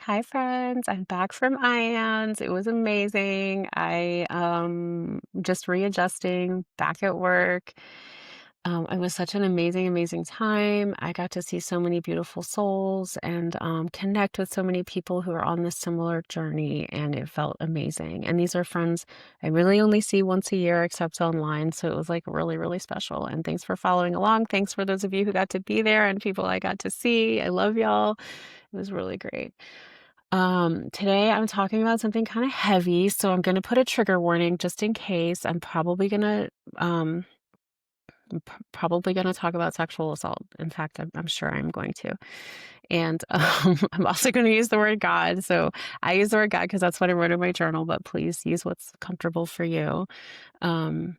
Hi friends, I'm back from IANDS. It was amazing. I just readjusting back at work. It was such an amazing time. I got to see so many beautiful souls and connect with so many people who are on this similar journey, and it felt amazing. And these are friends I really only see once a year, except online. So it was like really special. And thanks for following along. Thanks for those of you who got to be there and people I got to see. I love y'all. It was really great. Today I'm talking about something kind of heavy, so I'm going to put a trigger warning just in case. Um, probably going to talk about sexual assault. In fact, I'm sure I'm going to. And I'm also going to use the word God. So I use the word God because that's what I wrote in my journal, but please use what's comfortable for you. Um,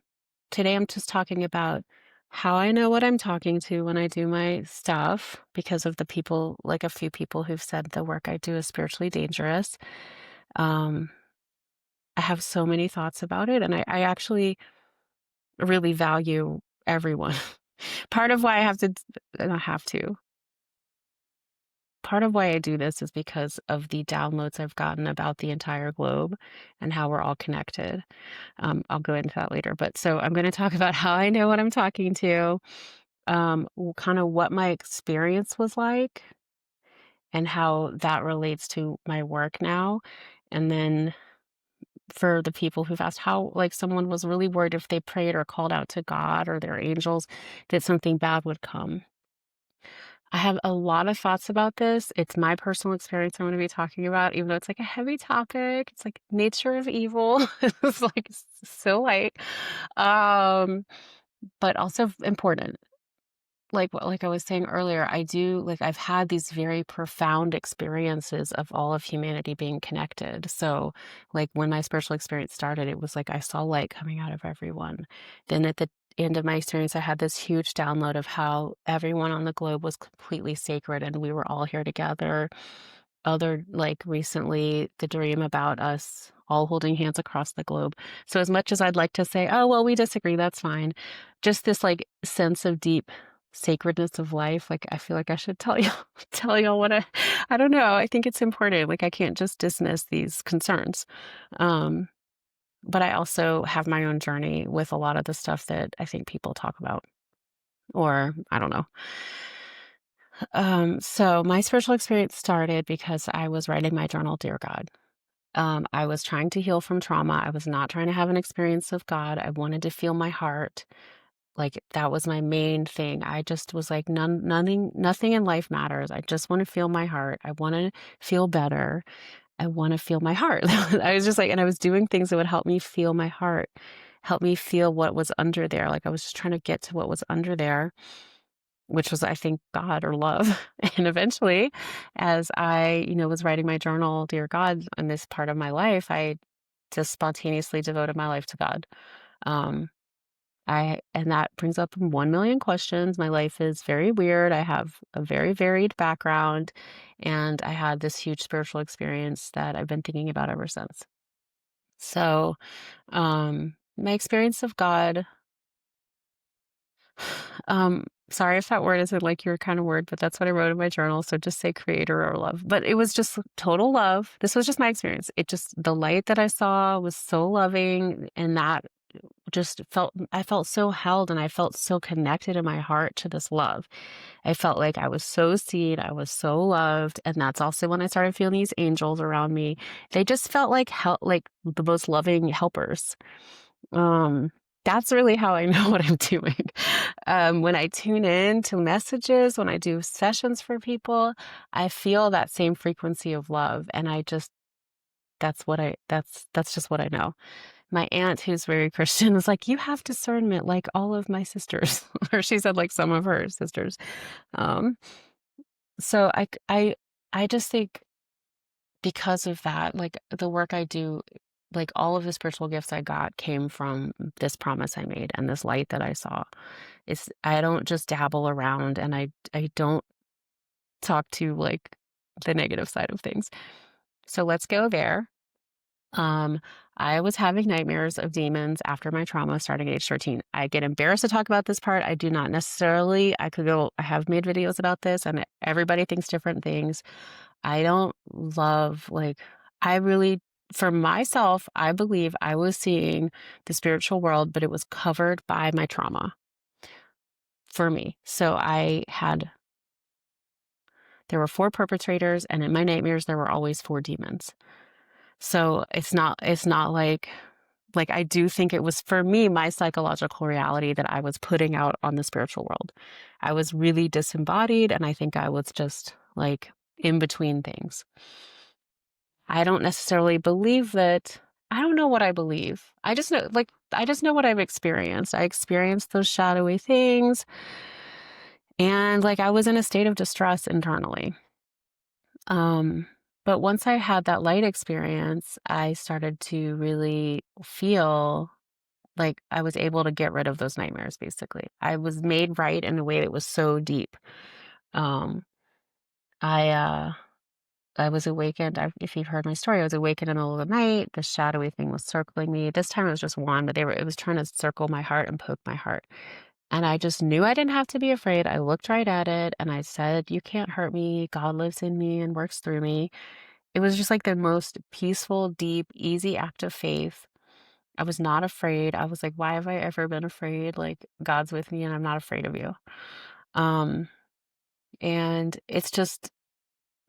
Today I'm just talking about how I know what I'm talking to when I do my stuff because of the people, like a few people who've said the work I do is spiritually dangerous. Um, I have so many thoughts about it, and I actually really value everyone. Part of why I have to, not have to, part of why I do this is because of the downloads I've gotten about the entire globe and how we're all connected. I'll go into that later. But so I'm going to talk about how I know what I'm talking to, kind of what my experience was like, and how that relates to my work now. And then for the people who've asked how, like, someone was really worried if they prayed or called out to God or their angels, that something bad would come. I have a lot of thoughts about this. It's my personal experience I'm going to be talking about, even though it's like a heavy topic. It's like nature of evil. It's like so light, um, but also important. Like I was saying earlier, I've had these very profound experiences of all of humanity being connected. So like when my spiritual experience started, it was like I saw light coming out of everyone. Then at the end of my experience, I had this huge download of how everyone on the globe was completely sacred and we were all here together. Other, like recently, the dream about us all holding hands across the globe. So as much as I'd like to say, oh, well, we disagree, that's fine. Just this like sense of deep sacredness of life. Like, I feel like I should tell you, tell y'all I don't know. I think it's important. Like, I can't just dismiss these concerns. Um, but I also have my own journey with a lot of the stuff that I think people talk about, or I don't know. So my spiritual experience started because I was writing my journal, Dear God. I was trying to heal from trauma. I was not trying to have an experience of God. I wanted to feel my heart. Like that was my main thing. I just was like, nothing in life matters. I just want to feel my heart. I want to feel better. I want to feel my heart. I was just like, and I was doing things that would help me feel my heart, help me feel what was under there. Like I was just trying to get to what was under there, which was, I think, God or love. And eventually, as I, was writing my journal, Dear God, in this part of my life, I just spontaneously devoted my life to God. Um, and that brings up 1 million questions. My life is very weird. I have a very varied background, and I had this huge spiritual experience that I've been thinking about ever since. So, my experience of God, sorry if that word isn't like your kind of word, but that's what I wrote in my journal. So just say creator or love. But it was just total love. This was just my experience. The light that I saw was so loving, and that I felt so held, and I felt so connected in my heart to this love. I felt like I was so seen, I was so loved. And that's also when I started feeling these angels around me. They just felt like like the most loving helpers. Um, that's really how I know what I'm doing. When I tune in to messages, when I do sessions for people, I feel that same frequency of love. And that's just what I know. My aunt, who's very Christian, was like, you have discernment like all of my sisters, or she said like some of her sisters. Um, so I just think because of that, like the work I do, like all of the spiritual gifts I got came from this promise I made and this light that I saw. I don't just dabble around, and I don't talk to like the negative side of things. So let's go there. Um, I was having nightmares of demons after my trauma starting at age 13. I get embarrassed to talk about this part. I do not necessarily, I have made videos about this, and everybody thinks different things. I don't love, like, I really, for myself, I believe I was seeing the spiritual world, but it was covered by my trauma for me. So there were 4 perpetrators, and in my nightmares, there were always 4 demons. So it's not like, I do think it was, for me, my psychological reality that I was putting out on the spiritual world. I was really disembodied, and I think I was just, like, in between things. I don't necessarily believe that. I don't know what I believe. I just know what I've experienced. I experienced those shadowy things, and, like, I was in a state of distress internally. Um, but once I had that light experience, I started to really feel like I was able to get rid of those nightmares, basically. I was made right in a way that was so deep. Um, I, uh I was awakened. If you've heard my story, I was awakened in the middle of the night. The shadowy thing was circling me. This time it was just one, but it was trying to circle my heart and poke my heart. And I just knew I didn't have to be afraid. I looked right at it and I said, "You can't hurt me. God lives in me and works through me." It was just like the most peaceful, deep, easy act of faith. I was not afraid. I was like, why have I ever been afraid? Like, God's with me and I'm not afraid of you. Um, and it's just,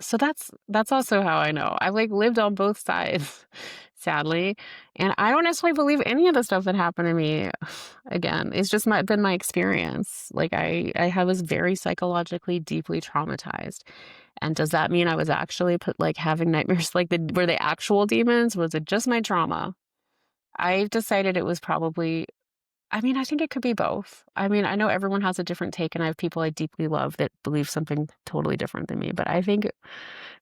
so that's also how I know. I've, like, lived on both sides, sadly, and I don't necessarily believe any of the stuff that happened to me. Again, it's just been my experience. Like, I was very psychologically deeply traumatized. And does that mean I was actually like, having nightmares? Like, were they actual demons? Was it just my trauma? I've decided it was probably, I mean, I think it could be both. I mean, I know everyone has a different take, and I have people I deeply love that believe something totally different than me. But I think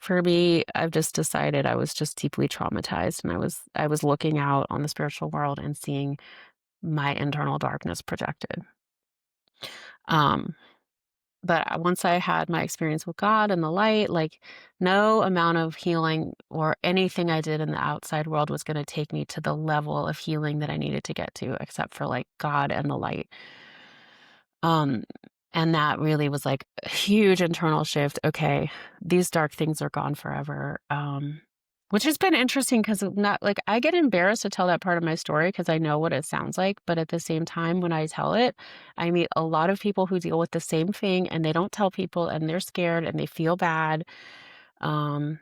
for me, I've just decided I was just deeply traumatized, and I was looking out on the spiritual world and seeing my internal darkness projected. Um, but once I had my experience with God and the light, like, no amount of healing or anything I did in the outside world was going to take me to the level of healing that I needed to get to, except for, like, God and the light. Um, and that really was like a huge internal shift. Okay, these dark things are gone forever. Which has been interesting because, not like, I get embarrassed to tell that part of my story because I know what it sounds like. But at the same time, when I tell it, I meet a lot of people who deal with the same thing and they don't tell people and they're scared and they feel bad. Um,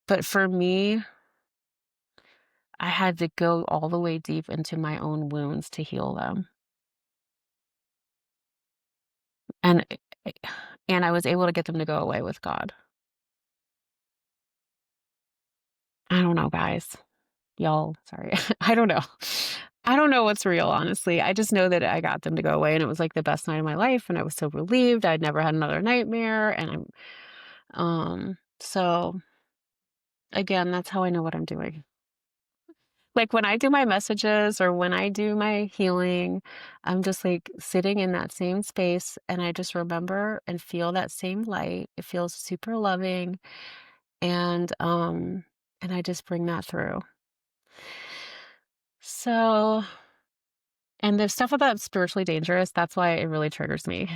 but for me, I had to go all the way deep into my own wounds to heal them. And and I was able to get them to go away with God. I don't know, guys. Y'all, sorry. I don't know. I don't know what's real, honestly. I just know that I got them to go away, and it was like the best night of my life, and I was so relieved. I'd never had another nightmare, and so again, that's how I know what I'm doing. Like, when I do my messages or when I do my healing, I'm just, like, sitting in that same space, and I just remember and feel that same light. It feels super loving, and and I just bring that through. So, and the stuff about spiritually dangerous, that's why it really triggers me.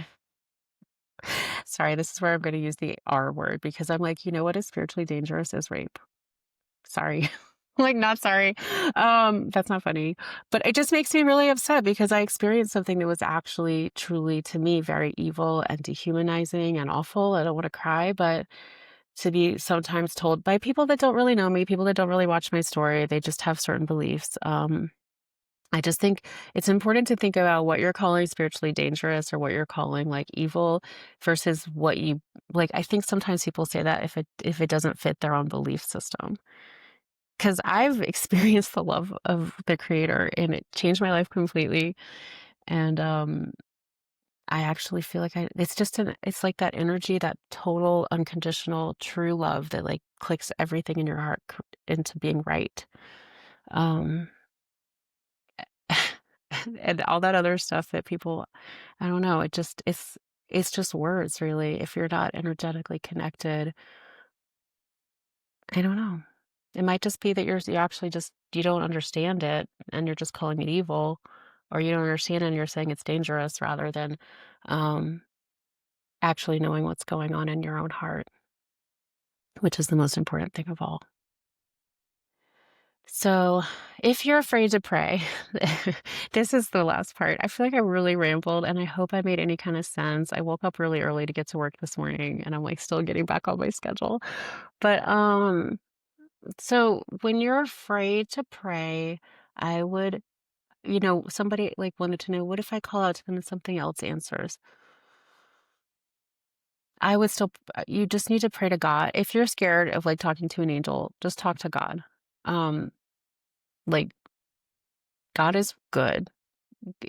Sorry, this is where I'm gonna use the R word because I'm like, you know what is spiritually dangerous is rape. Sorry. Like, not sorry. That's not funny. But it just makes me really upset because I experienced something that was actually truly, to me, very evil and dehumanizing and awful. I don't want to cry, but to be sometimes told by people that don't really know me, people that don't really watch my story, they just have certain beliefs. I just think it's important to think about what you're calling spiritually dangerous or what you're calling, like, evil versus what you, like, I think sometimes people say that if it doesn't fit their own belief system. Because 'Cause I've experienced the love of the creator and it changed my life completely. And I actually feel like it's like that energy, that total unconditional true love that, like, clicks everything in your heart into being right. Um and all that other stuff that people, I don't know, it's just words, really. If you're not energetically connected, I don't know. It might just be that you actually just, you don't understand it and you're just calling it evil, or you don't understand it and you're saying it's dangerous rather than um actually knowing what's going on in your own heart. which is the most important thing of all. So, if you're afraid to pray, this is the last part. I feel like I really rambled and I hope I made any kind of sense. I woke up really early to get to work this morning and I'm like still getting back on my schedule. But so when you're afraid to pray, I would, somebody like wanted to know, what if I call out to them and something else answers? I would still, you just need to pray to God. If you're scared of like talking to an angel, just talk to God. Um, like God is good.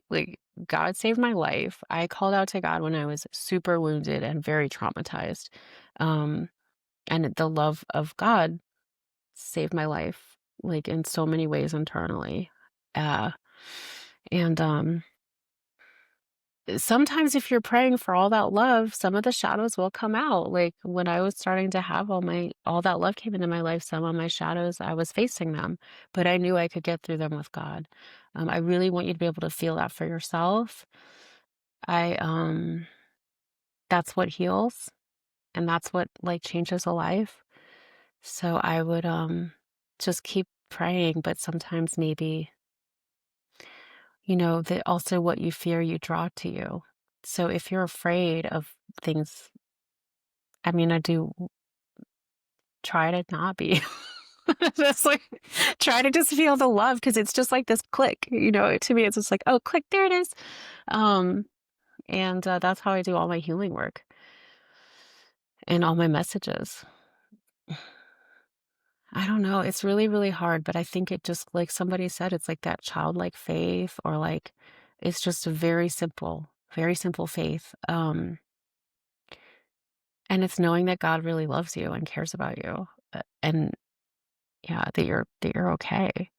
Like God saved my life. I called out to God when I was super wounded and very traumatized. Um, and the love of God saved my life, like in so many ways internally. Uh, and sometimes if you're praying for all that love, some of the shadows will come out. Like when I was starting to have all that love came into my life, some of my shadows, I was facing them, but I knew I could get through them with God. I really want you to be able to feel that for yourself. I That's what heals and that's what like changes a life. So I would just keep praying, but sometimes maybe, that also what you fear you draw to you. So if you're afraid of things, I mean, I do try to not be. Just like try to just feel the love because it's just like this click, to me it's just like, oh, click, there it is. Um and that's how I do all my healing work and all my messages. I don't know. It's really, really hard, but I think it just like somebody said, it's like that childlike faith or like it's just a very simple faith. And it's knowing that God really loves you and cares about you. And yeah, that you're okay.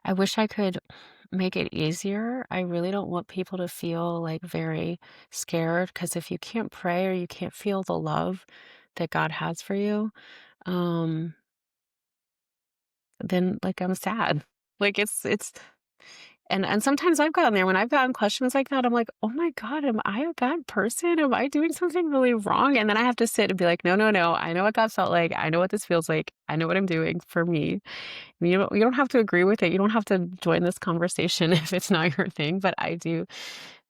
I wish I could make it easier. I really don't want people to feel like very scared because if you can't pray or you can't feel the love that God has for you, um, then like I'm sad. Like it's and sometimes I've gotten there when I've gotten questions like that, I'm like, "Oh my God, am I a bad person? Am I doing something really wrong?" And then I have to sit and be like, "No, no, no. I know what God felt like. I know what this feels like. I know what I'm doing for me. You don't have to agree with it. You don't have to join this conversation if it's not your thing, but I do,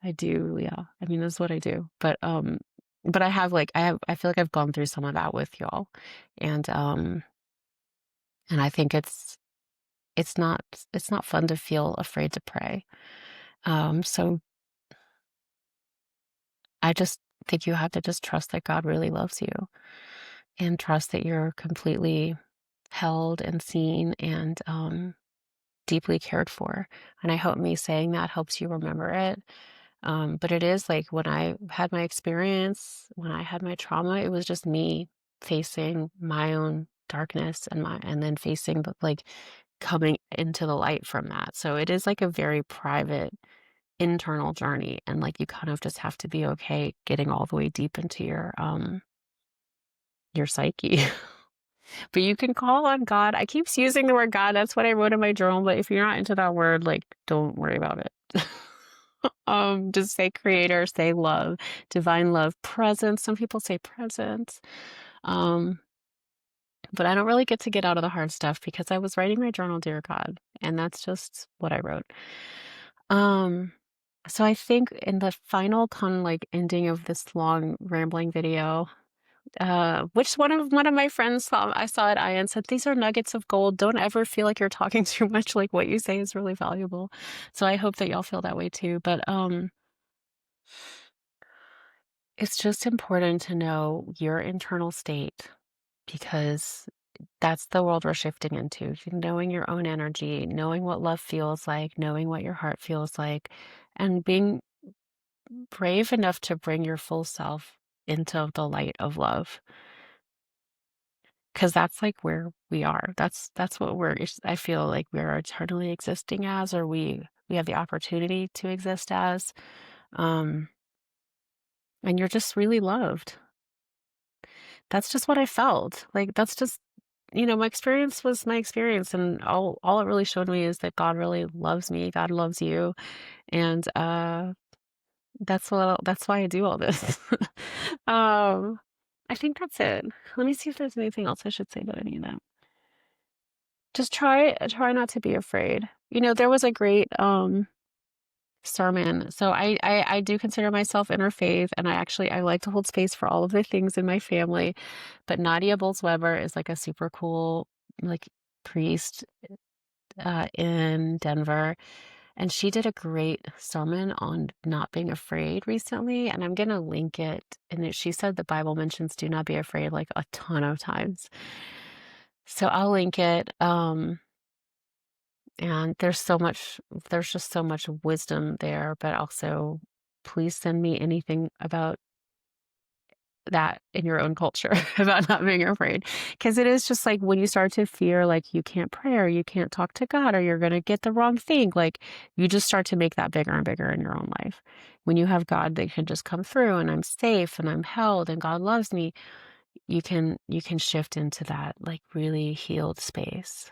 yeah. I mean, this is what I do. But I feel like I've gone through some of that with y'all. And and I think it's not it's not fun to feel afraid to pray. So I just think you have to just trust that God really loves you and trust that you're completely held and seen and deeply cared for. And I hope me saying that helps you remember it. But it is like when I had my experience, when I had my trauma, it was just me facing my own darkness and then facing like coming into the light from that. So it is like a very private internal journey and like you kind of just have to be okay getting all the way deep into your psyche. But you can call on God. I keep using the word God. That's what I wrote in my journal. But if you're not into that word, like, don't worry about it. Just say creator, say love, divine love, presence. Some people say presence. Um, but I don't really get out of the hard stuff because I was writing my journal, dear God, and that's just what I wrote. Um, so I think in the final kind of like ending of this long rambling video, which one of my friends I saw at IANDS said, these are nuggets of gold. Don't ever feel like you're talking too much. Like what you say is really valuable. So I hope that y'all feel that way too. But it's just important to know your internal state because that's the world we're shifting into. Knowing your own energy, knowing what love feels like, knowing what your heart feels like, and being brave enough to bring your full self into the light of love. Because that's like where we are. That's what I feel like we're eternally existing as, or we have the opportunity to exist as. Um, and you're just really loved. That's just what I felt. Like that's just my experience was my experience, and all it really showed me is that God really loves me. God loves you, and that's why I do all this. um, I think that's it. Let me see if there's anything else I should say about any of that. Just try not to be afraid. There was a great sermon. So I do consider myself interfaith, and I like to hold space for all of the things in my family. But Nadia Bolz-Weber is like a super cool like priest in Denver, and she did a great sermon on not being afraid recently, and I'm gonna link it. And she said the Bible mentions "do not be afraid" like a ton of times, so I'll link it. And there's just so much wisdom there, but also please send me anything about that in your own culture about not being afraid. Because it is just like when you start to fear like you can't pray or you can't talk to God or you're going to get the wrong thing, like you just start to make that bigger and bigger in your own life. When you have God that can just come through and I'm safe and I'm held and God loves me, you can shift into that like really healed space.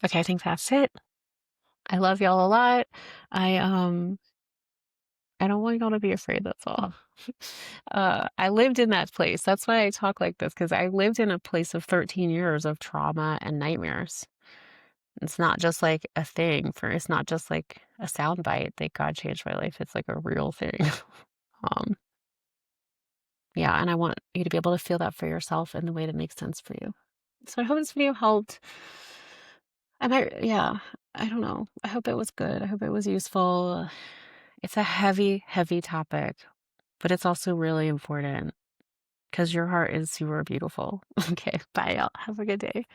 Okay, I think that's it. I love y'all a lot. I um I don't want y'all to be afraid, that's all. I lived in that place. That's why I talk like this, because I lived in a place of 13 years of trauma and nightmares. It's not just like a thing for it's not just like a soundbite that God changed my life. It's like a real thing. Um, yeah, and I want you to be able to feel that for yourself in the way that makes sense for you. So I hope this video helped. Yeah, I don't know. I hope it was good. I hope it was useful. It's a heavy, heavy topic, but it's also really important because your heart is super beautiful. Okay, bye, y'all. Have a good day.